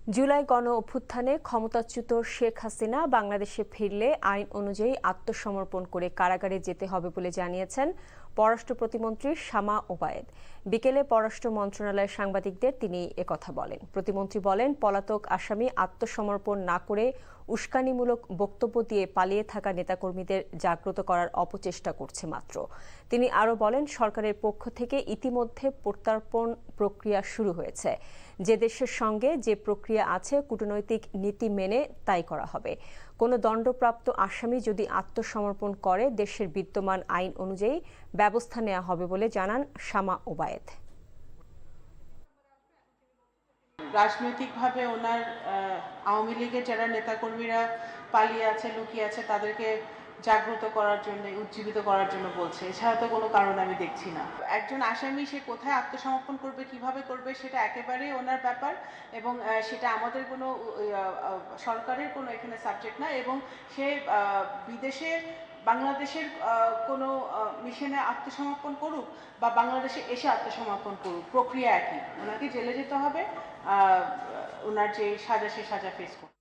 জুলাই গণ অভ্যুত্থানে ক্ষমতাচ্যুত শেখ হাসিনা বাংলাদেশে ফিরলে আইন অনুযায়ী আত্মসমর্পণ করে কারাগারে যেতে হবে বলে জানিয়েছেন পররাষ্ট্র প্রতিমন্ত্রী শামা ওবায়েদ। বিকেলে পররাষ্ট্র মন্ত্রণালয়ের সাংবাদিকদের তিনি একথা বলেন। প্রতিমন্ত্রী বলেন, পলাতক আসামি আত্মসমর্পণ না করে উস্কানিমূলক বক্তব্য দিয়ে পালিয়ে থাকা নেতাকর্মীদের জাগ্রত করার অপচেষ্টা করছে মাত্র। তিনি আরও বলেন, সরকারের পক্ষ থেকে ইতিমধ্যে প্রত্যর্পণ প্রক্রিয়া শুরু হয়েছে। যে দেশের সঙ্গে যে প্রক্রিয়া আছে, কূটনৈতিক নীতি মেনে তাই করা হবে। কোনো দণ্ডপ্রাপ্ত আসামি যদি আত্মসমর্পণ করে, দেশের বিদ্যমান আইন অনুযায়ী ব্যবস্থা নেওয়া হবে বলে জানান শামা ওবায়েদ। রাজনৈতিকভাবে ওনার আওয়ামী লীগের যারা নেতাকর্মীরা পালিয়ে আছে, লুকিয়ে আছে, তাদেরকে জাগ্রত করার জন্য, উজ্জীবিত করার জন্য বলছে। এছাড়া তো কোনো কারণ আমি দেখছি না। একজন আসামি সে কোথায় আত্মসমর্পণ করবে, কিভাবে করবে, সেটা একেবারেই ওনার ব্যাপার, এবং সেটা আমাদের কোনো সরকারের কোনো এখানে সাবজেক্ট না। এবং সে বিদেশে বাংলাদেশের কোনো মিশনে আত্মসমর্পণ করুক বা বাংলাদেশে এসে আত্মসমর্পণ করুক, প্রক্রিয়া একই। ওনাকে জেলে যেতে হবে, ওনার যে সাজা, সে সাজা ফেস করবে।